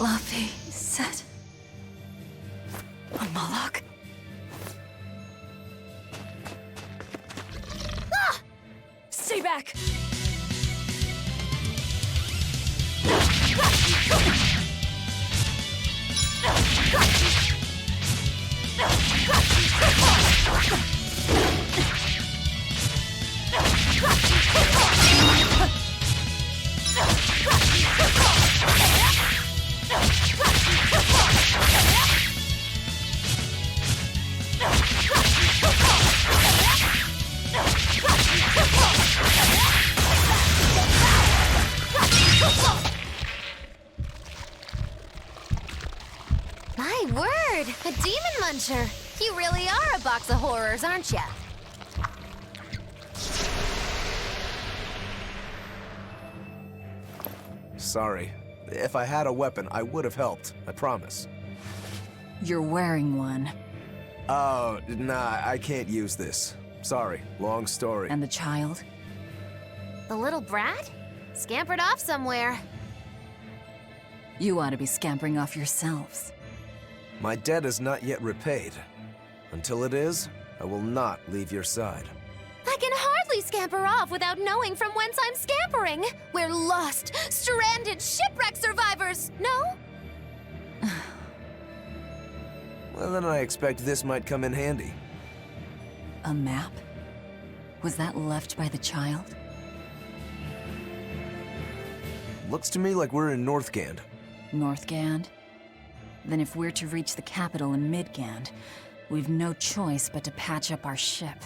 fluffy set. A Moloch? Ah! Stay back! My word, a demon muncher. You really are a box of horrors, aren't ya? Sorry. If I had a weapon, I would have helped. I promise. You're wearing one. Oh, nah, I can't use this. Sorry, long story. And the child? The little brat? Scampered off somewhere. You ought to be scampering off yourselves. My debt is not yet repaid. Until it is, I will not leave your side. I can hardly scamper off without knowing from whence I'm scampering. We're lost, stranded shipwreck survivors, no? Well, then I expect this might come in handy. A map? Was that left by the child? Looks to me like we're in Northgand. Northgand? Then if we're to reach the capital in Midgand, we've no choice but to patch up our ship.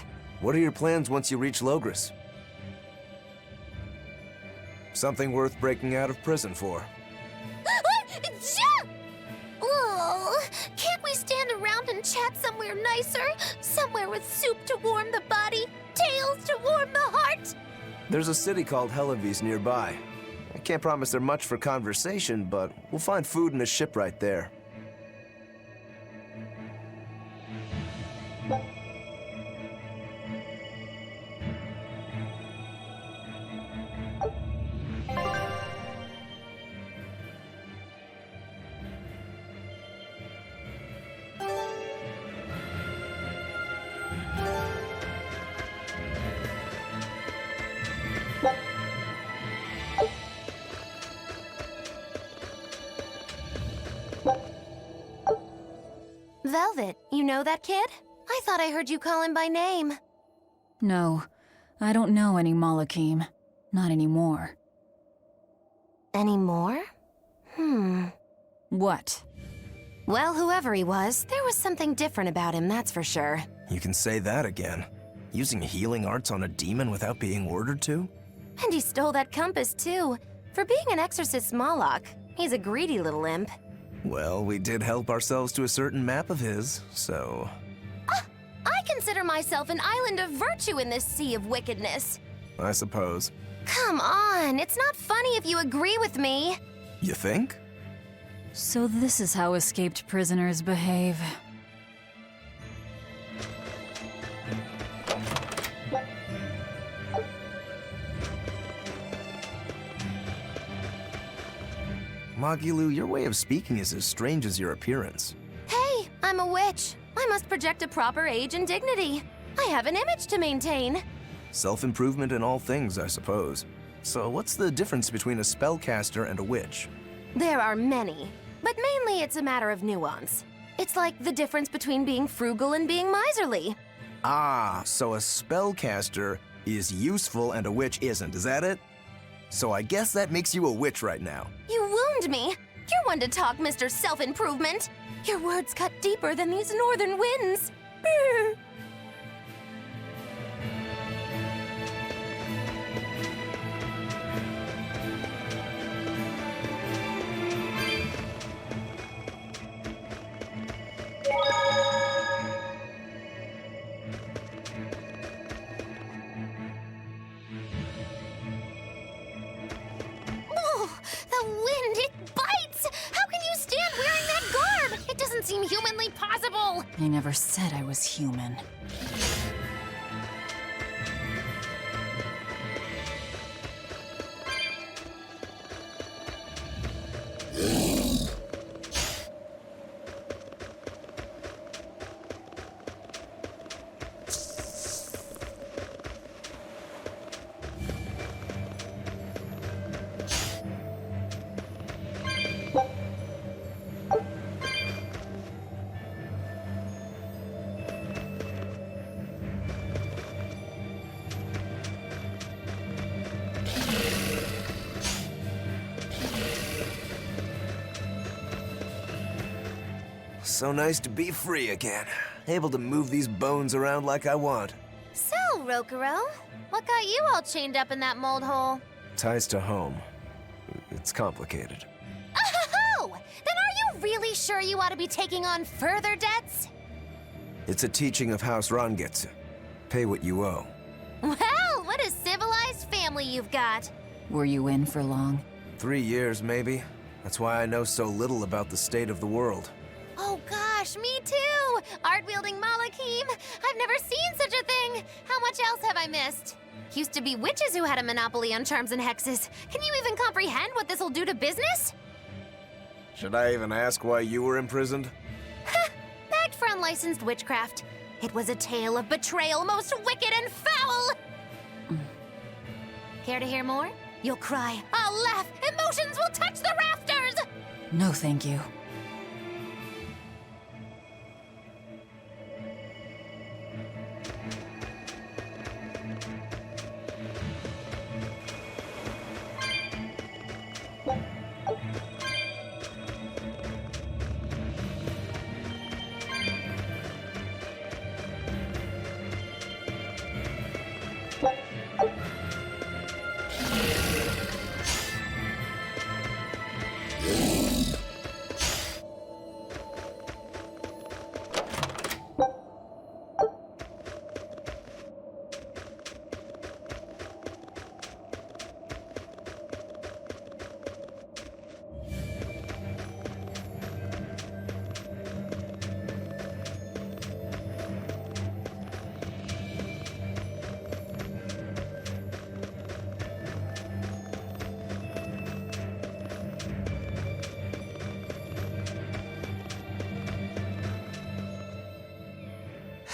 What are your plans once you reach Logris? Something worth breaking out of prison for. Oh, can't we stand around and chat somewhere nicer? Somewhere with soup to warm the body, tales to warm the heart? There's a city called Hellawes nearby. I can't promise there much for conversation, but we'll find food and a ship right there. Velvet, you know that kid? I thought I heard you call him by name. No, I don't know any Malakim. Not anymore. Anymore? What? Well, whoever he was, there was something different about him, that's for sure. You can say that again. Using healing arts on a demon without being ordered to? And he stole that compass, too. For being an exorcist Moloch, he's a greedy little imp. Well, we did help ourselves to a certain map of his, so... I consider myself an island of virtue in this sea of wickedness. I suppose. Come on, it's not funny if you agree with me. You think? So this is how escaped prisoners behave. Magilu, your way of speaking is as strange as your appearance. Hey, I'm a witch. I must project a proper age and dignity. I have an image to maintain. Self-improvement in all things, I suppose. So what's the difference between a spellcaster and a witch? There are many, but mainly it's a matter of nuance. It's like the difference between being frugal and being miserly. Ah, so a spellcaster is useful and a witch isn't, is that it? So I guess that makes you a witch right now. You wound me. You're one to talk, Mr. Self-Improvement. Your words cut deeper than these northern winds. Brr. The wind, it bites! How can you stand wearing that garb? It doesn't seem humanly possible! I never said I was human. So nice to be free again. Able to move these bones around like I want. So, Rokuro, what got you all chained up in that mold hole? Ties to home. It's complicated. Oh! Then are you really sure you ought to be taking on further debts? It's a teaching of House Rangetsu. Pay what you owe. Well, what a civilized family you've got. Were you in for long? 3 years, maybe. That's why I know so little about the state of the world. Oh gosh, me too! Art-wielding Malakim! I've never seen such a thing! How much else have I missed? Used to be witches who had a monopoly on charms and hexes. Can you even comprehend what this'll do to business? Should I even ask why you were imprisoned? Bagged for unlicensed witchcraft. It was a tale of betrayal most wicked and foul! Care to hear more? You'll cry, I'll laugh, emotions will touch the rafters! No, thank you.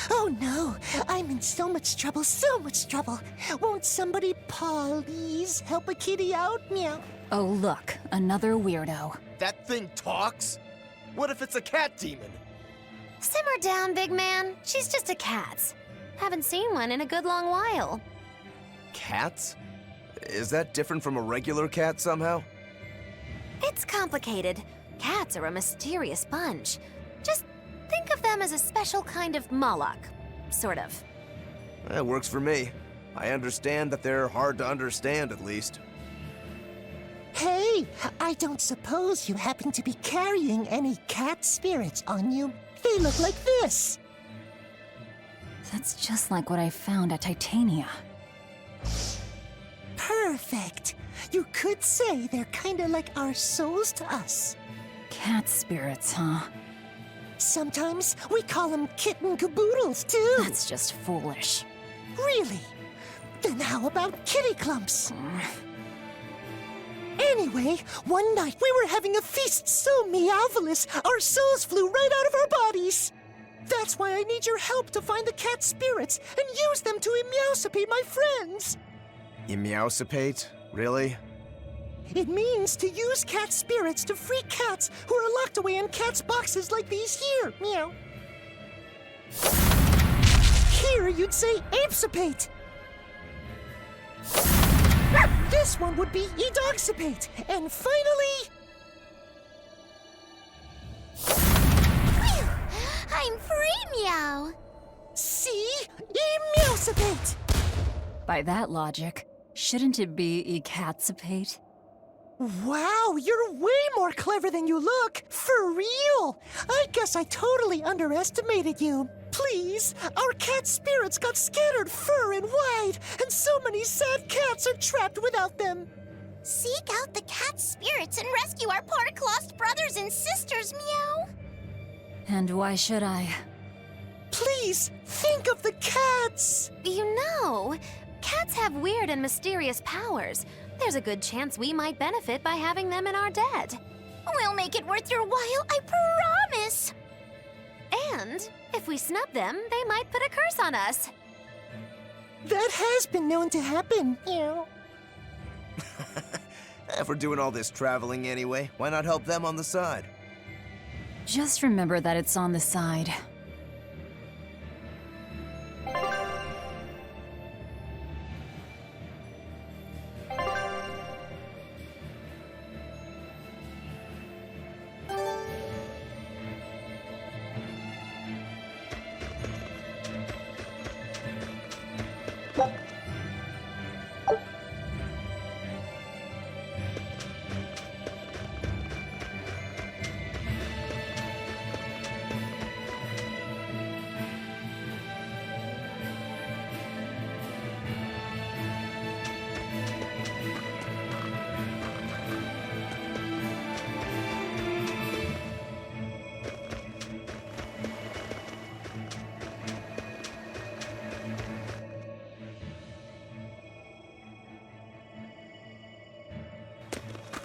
Oh no, I'm in so much trouble, so much trouble. Won't somebody please help a kitty out? Meow. Oh, look, another weirdo. That thing talks? What if it's a cat demon? Simmer down, big man. She's just a cat. Haven't seen one in a good long while. Cats? Is that different from a regular cat somehow? It's complicated. Cats are a mysterious bunch. Just think of them as a special kind of Moloch. Sort of. That works for me. I understand that they're hard to understand, at least. Hey, I don't suppose you happen to be carrying any cat spirits on you? They look like this. That's just like what I found at Titania. Perfect. You could say they're kinda like our souls to us. Cat spirits, huh? Sometimes we call them kitten caboodles, too. That's just foolish. Really? Then how about kitty clumps? Anyway, one night we were having a feast so meowvelous, our souls flew right out of our bodies. That's why I need your help to find the cat spirits and use them to emeowsipate my friends. Emeowsipate? Really? It means to use cat spirits to free cats who are locked away in cats' boxes like these here. Meow. Here you'd say apesipate. This one would be edoxipate. And finally... Phew! I'm free, meow. see? Emeowsipate. By that logic, shouldn't it be ecatsipate? Wow, you're way more clever than you look. For real. I guess I totally underestimated you. Please, our cat spirits got scattered far and wide, and so many sad cats are trapped without them. Seek out the cat spirits and rescue our pork-lost brothers and sisters, meow. And why should I? Please, think of the cats. You know, cats have weird and mysterious powers. There's a good chance we might benefit by having them in our debt. We'll make it worth your while, I promise! And if we snub them, they might put a curse on us. That has been known to happen. Meow. If we're doing all this traveling anyway, why not help them on the side? Just remember that it's on the side.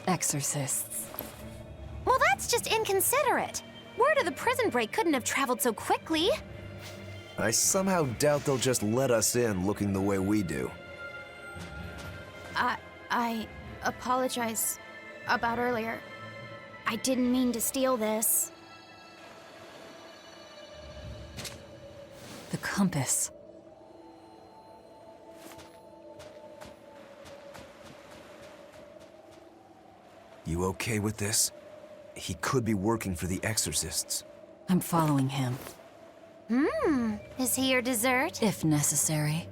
Exorcists. Well, that's just inconsiderate. Word of the prison break couldn't have traveled so quickly. I somehow doubt they'll just let us in looking the way we do. I apologize about earlier. I didn't mean to steal this. The compass. You okay with this? He could be working for the exorcists. I'm following him, Is he your dessert? if necessary.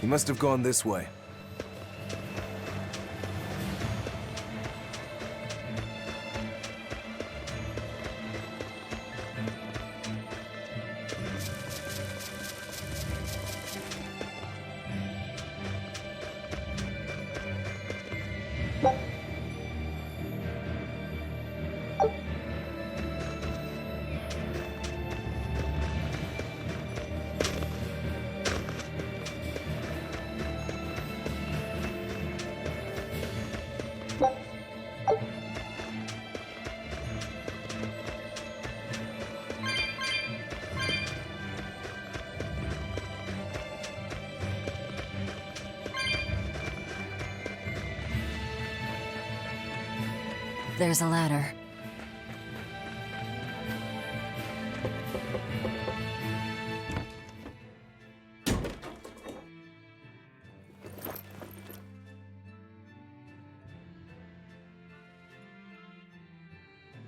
He must have gone this way. There's a ladder.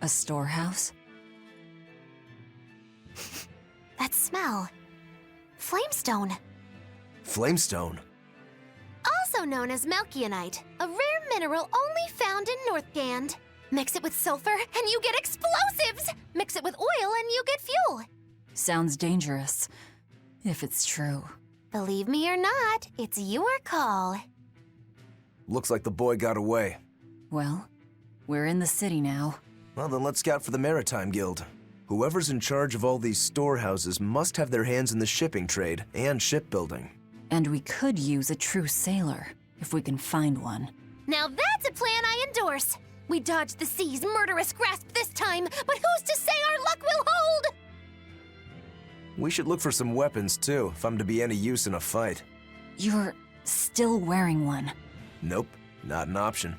A storehouse? That smell. Flamestone. Flamestone? Also known as Melchionite, a rare mineral only found in Northgand. Mix it with sulfur and you get explosives! Mix it with oil and you get fuel! Sounds dangerous, if it's true. Believe me or not, it's your call. Looks like the boy got away. Well, we're in the city now. Well, then let's scout for the Maritime Guild. Whoever's in charge of all these storehouses must have their hands in the shipping trade and shipbuilding. And we could use a true sailor, if we can find one. Now that's a plan I endorse! We dodged the sea's murderous grasp this time, but who's to say our luck will hold? We should look for some weapons, too, if I'm to be any use in a fight. You're still wearing one. Nope, not an option.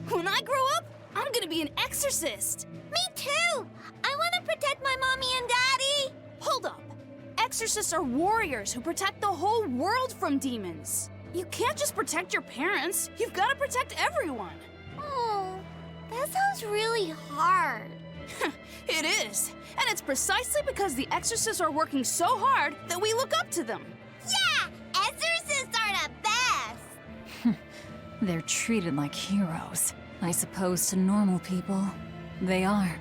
When I grow up, I'm gonna be an exorcist. Me too! I want to exorcists are warriors who protect the whole world from demons. You can't just protect your parents. You've got to protect everyone. Oh, that sounds really hard. It is. And it's precisely because the exorcists are working so hard that we look up to them. Yeah! Exorcists are the best! They're treated like heroes. I suppose to normal people, they are.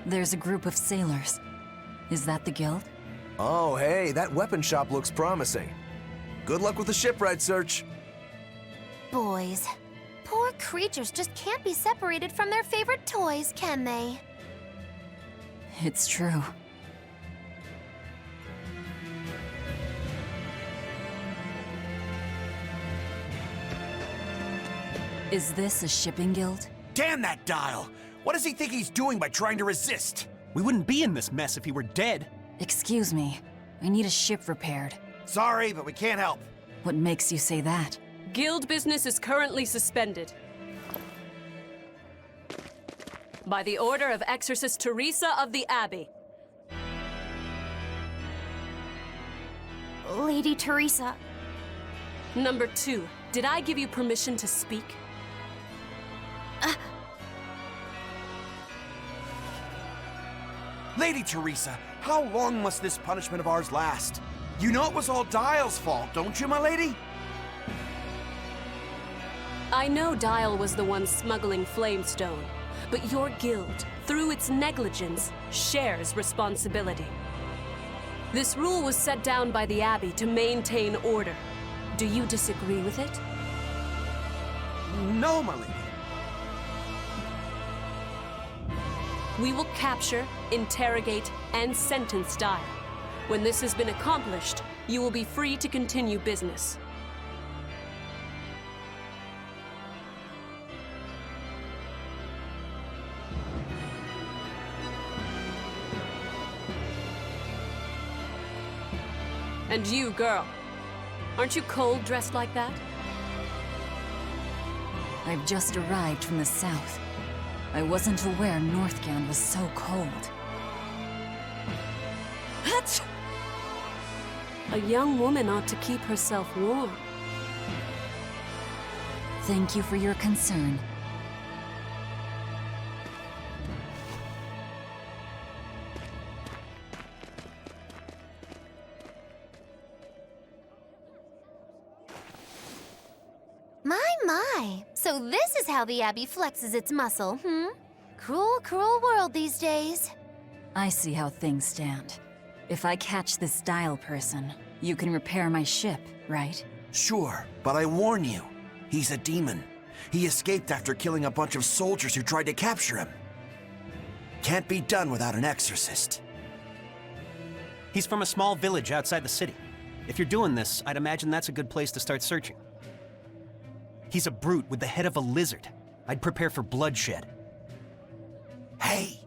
There's a group of sailors. Is that the guild? Oh, hey, that weapon shop looks promising. Good luck with the shipwright search. Boys, poor creatures just can't be separated from their favorite toys, can they? It's true. Is this a shipping guild? Damn that dial! What does he think he's doing by trying to resist? We wouldn't be in this mess if he were dead. Excuse me. I need a ship repaired. Sorry, but we can't help. What makes you say that? Guild business is currently suspended. By the order of Exorcist Teresa of the Abbey. Lady Teresa. Number 2, did I give you permission to speak? Lady Teresa, how long must this punishment of ours last? You know it was all Dial's fault, don't you, my lady? I know Dial was the one smuggling Flamestone, but your guild, through its negligence, shares responsibility. This rule was set down by the Abbey to maintain order. Do you disagree with it? No, my lady. We will capture, interrogate, and sentence Dial. When this has been accomplished, you will be free to continue business. And you, girl, aren't you cold dressed like that? I've just arrived from the south. I wasn't aware Northgand was so cold. A young woman ought to keep herself warm. Thank you for your concern. My. So this is how the Abbey flexes its muscle, Cruel, cruel world these days. I see how things stand. If I catch this Dial person, you can repair my ship, right? Sure, but I warn you, he's a demon. He escaped after killing a bunch of soldiers who tried to capture him. Can't be done without an exorcist. He's from a small village outside the city. If you're doing this, I'd imagine that's a good place to start searching. He's a brute with the head of a lizard. I'd prepare for bloodshed. Hey!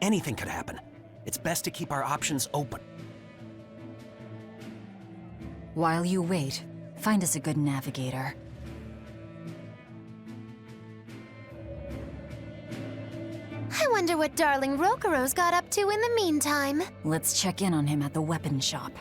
Anything could happen. It's best to keep our options open. While you wait, find us a good navigator. I wonder what darling Rokuro's got up to in the meantime. Let's check in on him at the weapon shop.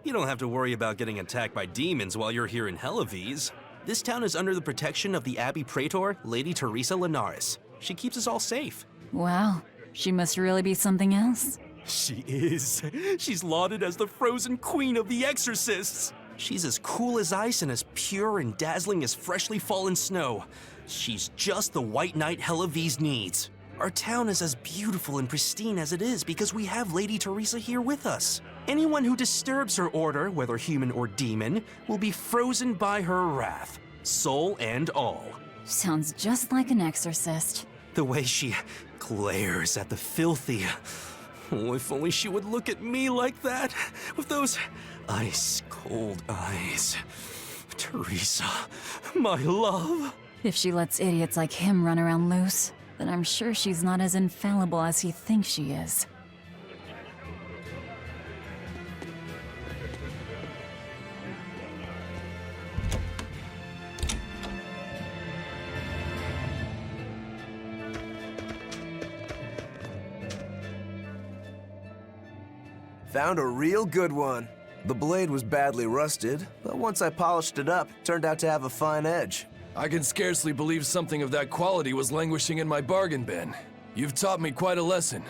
You don't have to worry about getting attacked by demons while you're here in Hellawes. This town is under the protection of the Abbey Praetor, Lady Teresa Linares. She keeps us all safe. Wow, she must really be something else. She is. She's lauded as the frozen queen of the exorcists. She's as cool as ice and as pure and dazzling as freshly fallen snow. She's just the white knight Hellawes needs. Our town is as beautiful and pristine as it is because we have Lady Teresa here with us. Anyone who disturbs her order, whether human or demon, will be frozen by her wrath, soul and all. Sounds just like an exorcist. The way she glares at the filthy. Oh, if only she would look at me like that, with those ice-cold eyes. Teresa, my love. If she lets idiots like him run around loose, then I'm sure she's not as infallible as he thinks she is. Found a real good one. The blade was badly rusted, but once I polished it up, it turned out to have a fine edge. I can scarcely believe something of that quality was languishing in my bargain bin. You've taught me quite a lesson.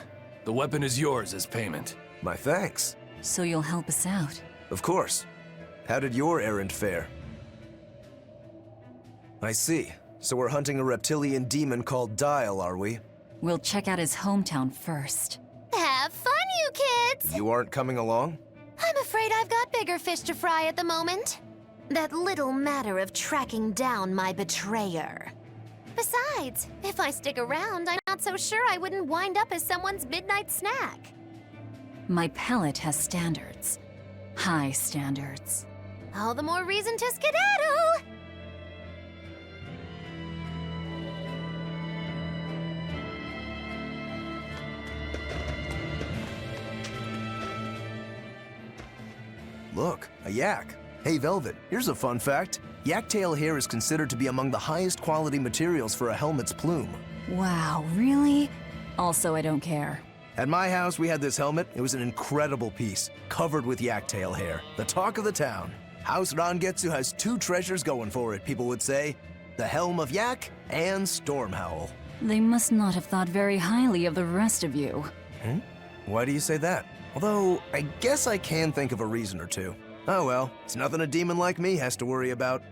The weapon is yours as payment. My thanks. So you'll help us out? Of course. How did your errand fare? I see. So we're hunting a reptilian demon called Dial, are we? We'll check out his hometown first. Have fun, you kids! You aren't coming along? I'm afraid I've got bigger fish to fry at the moment. That little matter of tracking down my betrayer. Besides, if I stick around, I'm not so sure I wouldn't wind up as someone's midnight snack. My pellet has standards. High standards. All the more reason to skedaddle! Look, a yak. Hey, Velvet, here's a fun fact. Yak-tail hair is considered to be among the highest quality materials for a helmet's plume. Wow, really? Also, I don't care. At my house, we had this helmet. It was an incredible piece, covered with yak-tail hair. The talk of the town. House Rangetsu has two treasures going for it, people would say. The Helm of Yak and Stormhowl. They must not have thought very highly of the rest of you. Why do you say that? Although, I guess I can think of a reason or two. Oh well, it's nothing a demon like me has to worry about.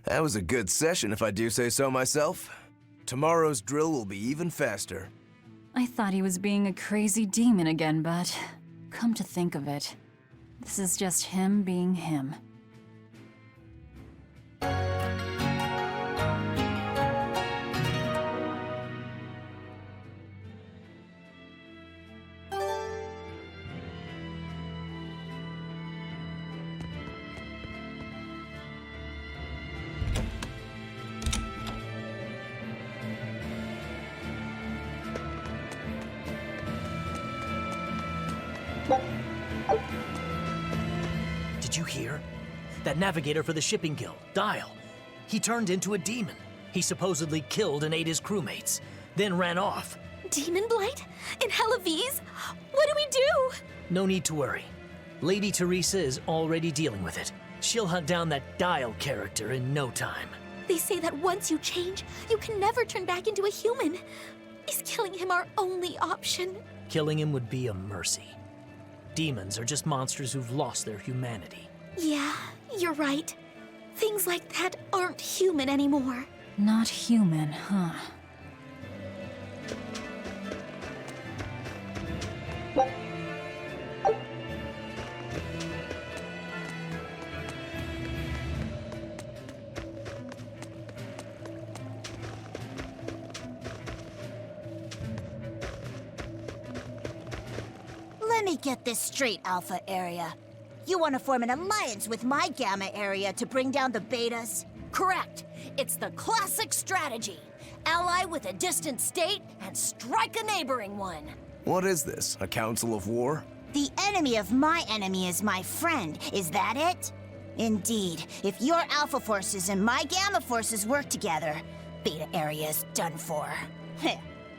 That was a good session, if I do say so myself. Tomorrow's drill will be even faster. I thought he was being a crazy demon again, but come to think of it, this is just him being him. Did you hear? That navigator for the shipping guild, Dial. He turned into a demon. He supposedly killed and ate his crewmates, then ran off. Demon Blight? In Hellawes? What do we do? No need to worry. Lady Teresa is already dealing with it. She'll hunt down that Dial character in no time. They say that once you change, you can never turn back into a human. Is killing him our only option? Killing him would be a mercy. Demons are just monsters who've lost their humanity. Yeah, you're right. Things like that aren't human anymore. Not human, huh? Let me get this straight, Alpha Area. You want to form an alliance with my Gamma Area to bring down the Betas? Correct. It's the classic strategy. Ally with a distant state and strike a neighboring one. What is this, a council of war? The enemy of my enemy is my friend. Is that it? Indeed. If your Alpha forces and my Gamma forces work together, Beta Area is done for.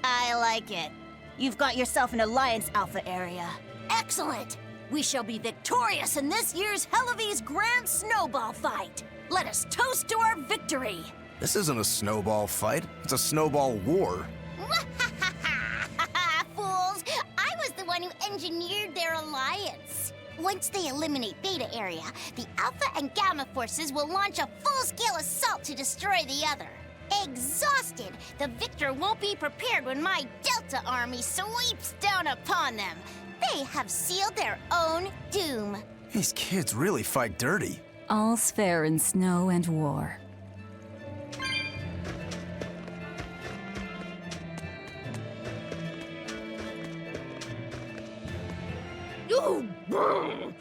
I like it. You've got yourself an alliance, Alpha Area. Excellent! We shall be victorious in this year's Hellawes Grand Snowball Fight. Let us toast to our victory. This isn't a snowball fight. It's a snowball war. Fools! I was the one who engineered their alliance. Once they eliminate Beta Area, the Alpha and Gamma forces will launch a full-scale assault to destroy the other. Exhausted, the victor won't be prepared when my Delta army sweeps down upon them. They have sealed their own doom. These kids really fight dirty. All's fair in snow and war. Ooh, brr.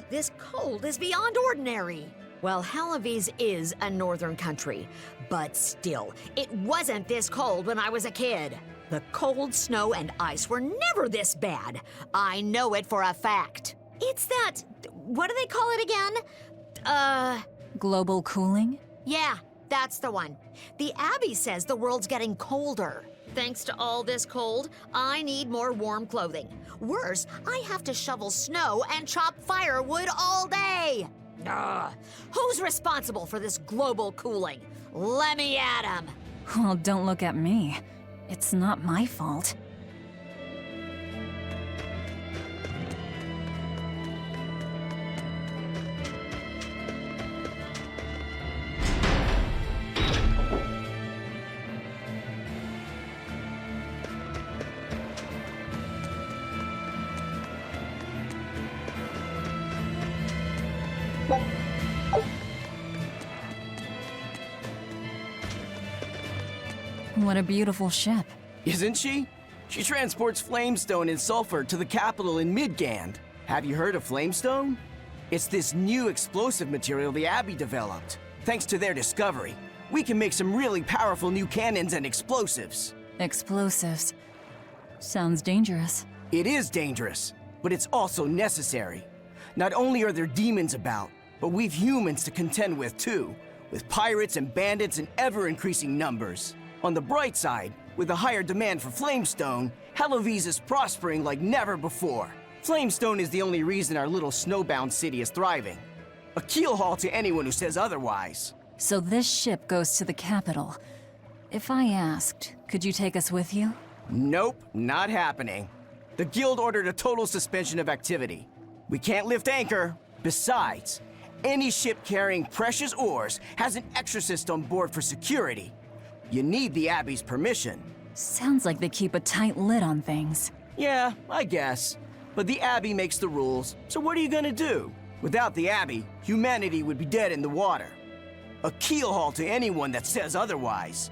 This cold is beyond ordinary. Well, Hellawes is a northern country, but still, it wasn't this cold when I was a kid. The cold, snow, and ice were never this bad. I know it for a fact. It's that... what do they call it again? Global cooling? Yeah, that's the one. The Abbey says the world's getting colder. Thanks to all this cold, I need more warm clothing. Worse, I have to shovel snow and chop firewood all day. Ugh. Who's responsible for this global cooling? Let me at 'em. Well, don't look at me. It's not my fault. What a beautiful ship. Isn't she? She transports flamestone and sulfur to the capital in Midgand. Have you heard of flamestone? It's this new explosive material the Abbey developed. Thanks to their discovery, we can make some really powerful new cannons and explosives. Explosives. Sounds dangerous. It is dangerous, but it's also necessary. Not only are there demons about, but we've humans to contend with too, with pirates and bandits in ever-increasing numbers. On the bright side, with a higher demand for flamestone, Hellawes is prospering like never before. Flamestone is the only reason our little snowbound city is thriving. A keelhaul to anyone who says otherwise. So this ship goes to the capital. If I asked, could you take us with you? Nope, not happening. The guild ordered a total suspension of activity. We can't lift anchor. Besides, any ship carrying precious ores has an exorcist on board for security. You need the Abbey's permission. Sounds like they keep a tight lid on things. Yeah, I guess. But the Abbey makes the rules, so what are you gonna do? Without the Abbey, humanity would be dead in the water. A keelhaul to anyone that says otherwise.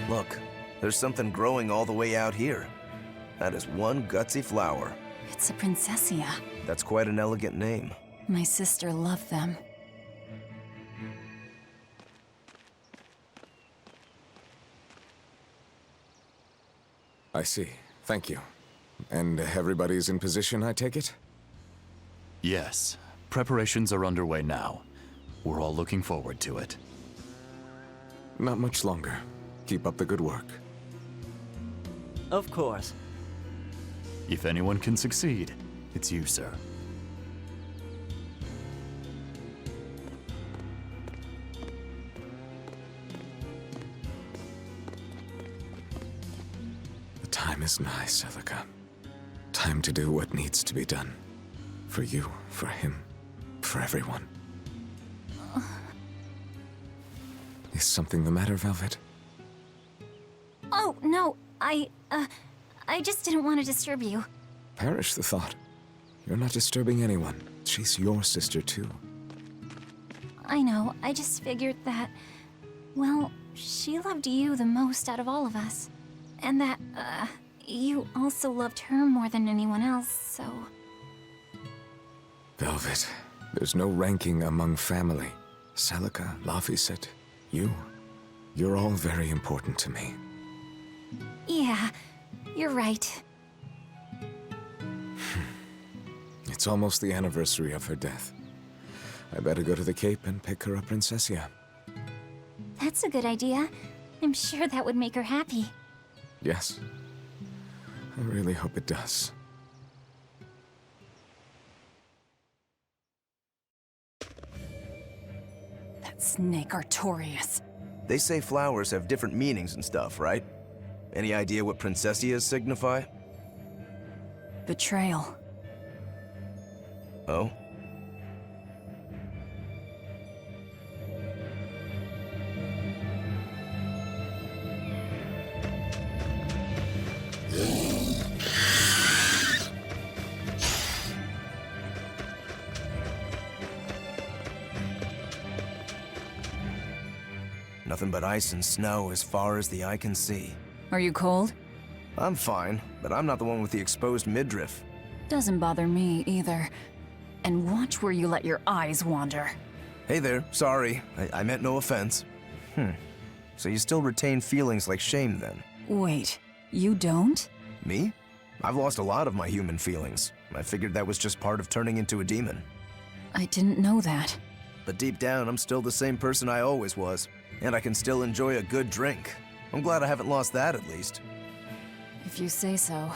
Look, there's something growing all the way out here. That is one gutsy flower. It's a Princessia. That's quite an elegant name. My sister loved them. I see. Thank you. And everybody's in position, I take it? Yes. Preparations are underway now. We're all looking forward to it. Not much longer. Keep up the good work. Of course. If anyone can succeed, it's you, sir. The time is nigh, Celica. Time to do what needs to be done. For you, for him, for everyone. Is something the matter, Velvet? Oh, no, I just didn't want to disturb you. Perish the thought. You're not disturbing anyone. She's your sister, too. I know, I just figured that, well, she loved you the most out of all of us. And that, you also loved her more than anyone else, so... Velvet, there's no ranking among family. Celica, Laphicet, you. You're all very important to me. Yeah, you're right. It's almost the anniversary of her death. I better go to the Cape and pick her up Princessia. That's a good idea. I'm sure that would make her happy. Yes. I really hope it does. That snake Artorias. They say flowers have different meanings and stuff, right? Any idea what Princessias signify? Betrayal. Oh? Nothing but ice and snow as far as the eye can see. Are you cold? I'm fine, but I'm not the one with the exposed midriff. Doesn't bother me either. And watch where you let your eyes wander. Hey there, sorry. I meant no offense. So you still retain feelings like shame then? Wait, you don't? Me? I've lost a lot of my human feelings. I figured that was just part of turning into a demon. I didn't know that. But deep down, I'm still the same person I always was. And I can still enjoy a good drink. I'm glad I haven't lost that, at least. If you say so.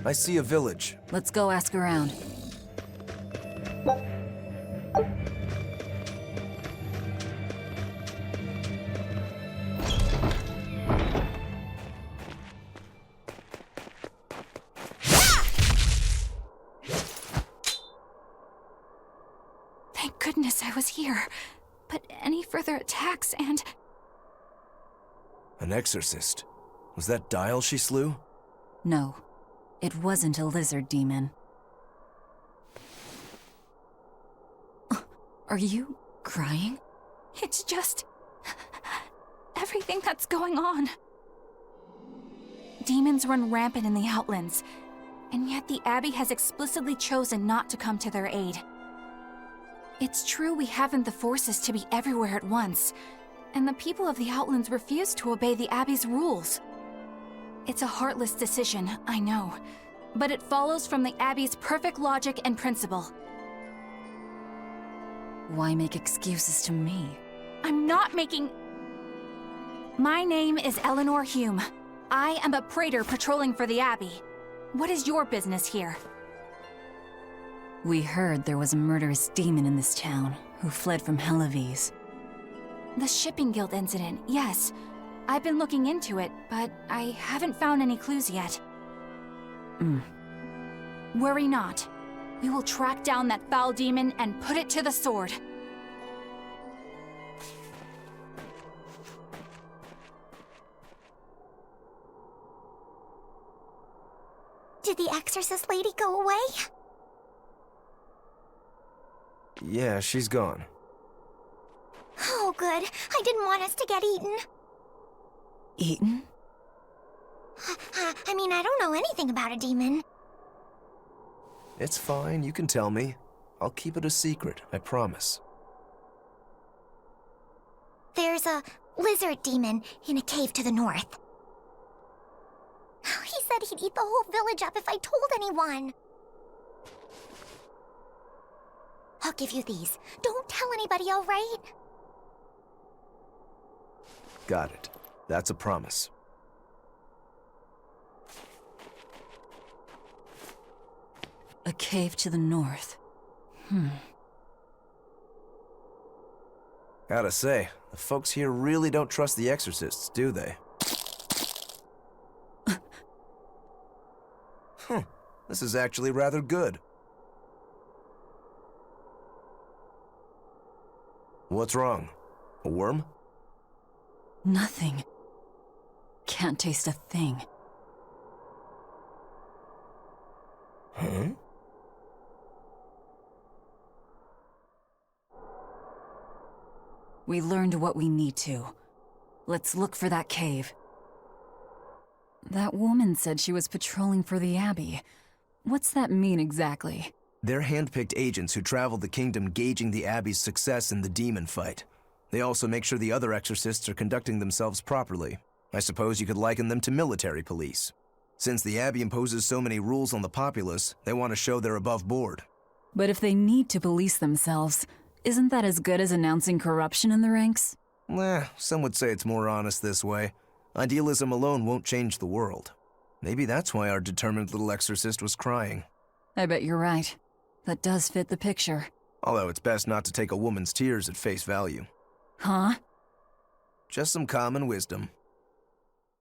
I see a village. Let's go ask around. Thank goodness I was here. But any further attacks and... An exorcist. Was that Dial she slew? No. It wasn't a lizard demon. Are you crying? It's just... everything that's going on. Demons run rampant in the Outlands, and yet the Abbey has explicitly chosen not to come to their aid. It's true we haven't the forces to be everywhere at once, and the people of the Outlands refuse to obey the Abbey's rules. It's a heartless decision, I know, but it follows from the Abbey's perfect logic and principle. Why make excuses to me? I'm not making... My name is Eleanor Hume. I am a praetor patrolling for the Abbey. What is your business here? We heard there was a murderous demon in this town who fled from Hellawes. The Shipping Guild incident, yes. I've been looking into it, but I haven't found any clues yet. Worry not. We will track down that foul demon and put it to the sword. Did the exorcist lady go away? Yeah, she's gone. Oh, good. I didn't want us to get eaten. Eaten? I mean, I don't know anything about a demon. It's fine, you can tell me. I'll keep it a secret, I promise. There's a lizard demon in a cave to the north. He said he'd eat the whole village up if I told anyone. I'll give you these. Don't tell anybody, all right? Got it. That's a promise. A cave to the north. Gotta say, the folks here really don't trust the exorcists, do they? This is actually rather good. What's wrong? A worm? Nothing. Can't taste a thing. Huh? We learned what we need to. Let's look for that cave. That woman said she was patrolling for the abbey. What's that mean exactly? They're handpicked agents who travel the kingdom gauging the abbey's success in the demon fight. They also make sure the other exorcists are conducting themselves properly. I suppose you could liken them to military police. Since the abbey imposes so many rules on the populace, they want to show they're above board. But if they need to police themselves, isn't that as good as announcing corruption in the ranks? Some would say it's more honest this way. Idealism alone won't change the world. Maybe that's why our determined little exorcist was crying. I bet you're right. That does fit the picture. Although it's best not to take a woman's tears at face value. Huh? Just some common wisdom.